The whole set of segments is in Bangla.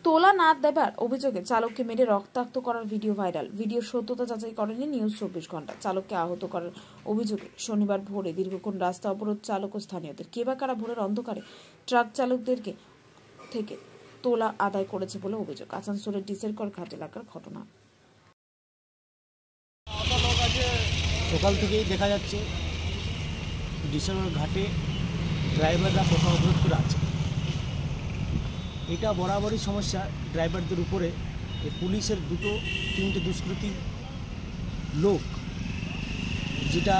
তোলা না দেবার অভিযোগে চালককে মেরে রক্তাক্ত করার ভিডিও ভাইরাল। ভিডিওর সত্যতা যাচাই করেনি নিউজ 24 ঘন্টা। চালককে আহত করার অভিযোগে শনিবার ভোরে দীর্ঘক্ষণ রাস্তা অবরোধ চালক ও স্থানীয়দের। কে বা কারা ভোরের অন্ধকারে ট্রাক চালকদেরকে থেকে তোলা আদায় করেছে বলে অভিযোগ। আসানসোলের ডিসেরকর ঘাট এলাকার ঘটনা। সকাল থেকেই দেখা যাচ্ছে ডিসেরকর ঘাটে ড্রাইভাররা পথ অবরোধ করে আছে। এটা বরাবরই সমস্যা ড্রাইভারদের উপরে। পুলিশের তিনটে দুষ্কৃতী লোক যেটা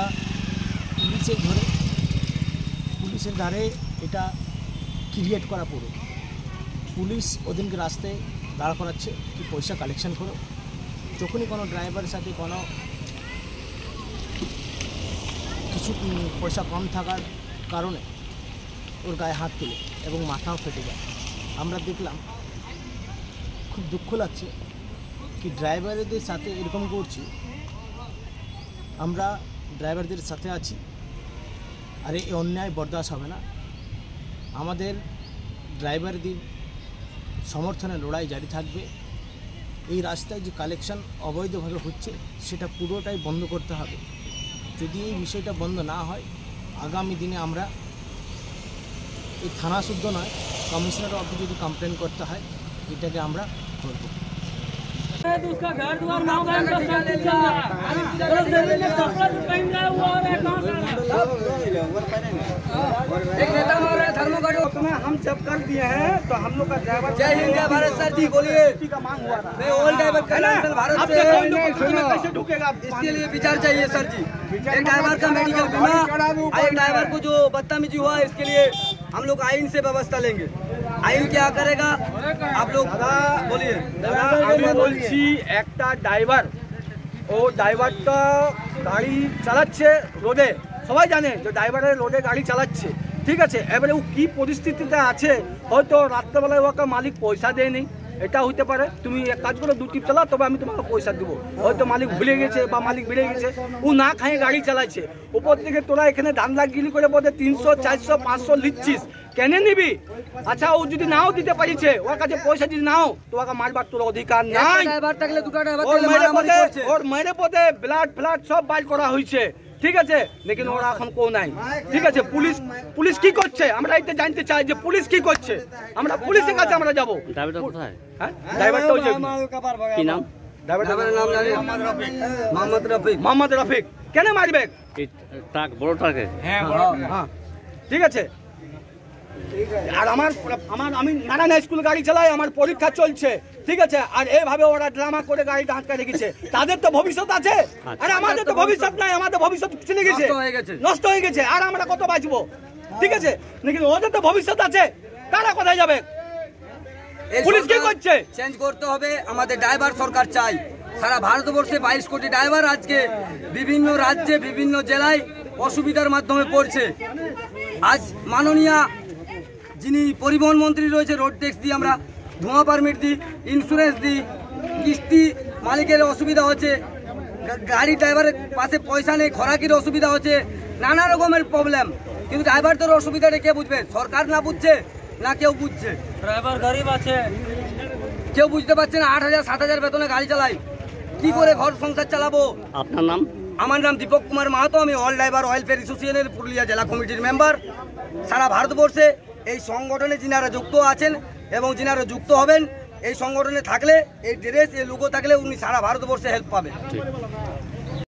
পুলিশের ধারে এটা ক্রিয়েট করা পুরো। পুলিশ ওদিনকে রাস্তায় দাঁড়া করাচ্ছে কি পয়সা কালেকশন করো। যখনই কোনো ড্রাইভারের সাথে কোনো কিছু পয়সা কম থাকার কারণে ওর গায়ে হাত তুলে এবং মাথাও ফেটে যায়। আমরা দেখলাম, খুব দুঃখ লাগছে কি ড্রাইভারদের সাথে এরকম করছি। আমরা ড্রাইভারদের সাথে আছি, আর এই অন্যায় বরদাস্ত হবে না। আমাদের ড্রাইভারদের সমর্থনে লড়াই জারি থাকবে। এই রাস্তায় যে কালেকশন অবৈধভাবে হচ্ছে সেটা পুরোটাই বন্ধ করতে হবে। যদি এই বিষয়টা বন্ধ না হয়, আগামী দিনে আমরা এই থানা শুদ্ধ নয়, কমিশনার অফিসে যদি কমপ্লেন করতে হয়, এটাকে আমরা করব। हम जब कर दिए हैं तो हम लोग का ड्राइवर जय हिंद जय भारत सर जी बोलिए का मांग हुआ था। ऑल ड्राइवर भारत से कैसे ढुकेगा, इसके लिए विचार चाहिए सर जी। एक ड्राइवर का मेडिकल बीमा, एक ड्राइवर को जो बदतमीजी हुआ इसके लिए हम लोग आइन से व्यवस्था लेंगे। आइन क्या करेगा आप लोग बोलिए। বলছি একটা ড্রাইভার, ও ড্রাইভারটা গাড়ি চালাচ্ছে রোডে, সবাই জানে যে ড্রাইভারের রোডে গাড়ি চালাচ্ছে, ঠিক আছে। এবারে ও কি পরিস্থিতিতে আছে, হয়তো রাত্রেবেলায় ওকে মালিক পয়সা দেয়নি, এটা হইতে পারে। তুমি এক কাজ করো, 2 টিপ চালাও, তবে আমি তোমাকে পয়সা দেবো। হয়তো মালিক ভুলে গেছে বা মালিক বেড়ে গেছে, ও না খাইয়ে গাড়ি চালাচ্ছে। উপর থেকে তোরা এখানে ধান্দাগিরি করে বোধ 300 400 500 লিখছিস, কেন নিবি? আচ্ছা, ও যদি নাও দিতে পারিছে, ওর কাছে পয়সা যদি নাও, তো ওকে মারবার তোর অধিকার নাই। ওর মেরে পথে ব্লাড ফ্লাড সব বাইর করা হয়েছে, ঠিক আছে। লেকিন ওরা এখন কেউ নাই, ঠিক আছে। পুলিশ কি করছে আমরা এটা জানতে চাই, যে পুলিশ কি করছে। আমরা পুলিশের কাছে আমরা যাবো। ড্রাইভারটা কি নাম? ড্রাইভারের নাম জানি মোহাম্মদ রফিক। কেন মারবে? ট্রাক বড় ট্রাকে। হ্যাঁ, ঠিক আছে। আর আমি নানান স্কুল গাড়ি চালাই, আমার পরীক্ষা চলছে, ঠিক আছে। আর এইভাবে ওরা ড্রামা করে গাড়িটা আটকা রেখেছে। তাদের তো ভবিষ্যৎ আছে, আর আমাদের তো ভবিষ্যৎ নাই। আমাদের ভবিষ্যৎ চলে গেছে, নষ্ট হয়ে গেছে, আর আমরা কত বাঁচবো, ঠিক আছে। কিন্তু ওদের তো ভবিষ্যৎ আছে, তারা কোথায় যাবে? পুলিশ কি করছে? চেঞ্জ করতে হবে। আমাদের ড্রাইভার সরকার চাই। সারা ভারতবর্ষে 22 কোটি ড্রাইভার আজকে বিভিন্ন রাজ্যে বিভিন্ন জেলায় অসুবিধার মাধ্যমে পড়ছে। আজ মাননীয় যিনি পরিবহন মন্ত্রী রয়েছে, রোড ট্যাক্স দিই, আমরা ধোঁয়া পারমিট দিই, ইন্স্যুরেন্স দিই, কিস্তি মালিকের অসুবিধা হচ্ছে, গাড়ি ড্রাইভারের পাশে পয়সা নেই, খোরাকির অসুবিধা হচ্ছে, নানা রকমের প্রবলেম। কিন্তু ড্রাইভারদের অসুবিধাটা কে বুঝবে? সরকার না বুঝছে, না কেউ বুঝছে। ড্রাইভার গরিব আছে, কেউ বুঝতে পারছে না। 8,000 7,000 বেতনে গাড়ি চালাই, কি করে ঘর সংসার চালাবো? আপনার নাম? আমার নাম দীপক কুমার মাহাতো। আমি অল ড্রাইভার ওয়েলফেয়ার অ্যাসোসিয়েশনের পুরুলিয়া জেলা কমিটির মেম্বার। সারা ভারতবর্ষে এই সংগঠনে যিনারা যুক্ত আছেন এবং যিনারা যুক্ত হবেন, এই সংগঠনে থাকলে, এই ড্রেস এই লোগো থাকলে উনি সারা ভারতবর্ষে হেল্প পাবেন।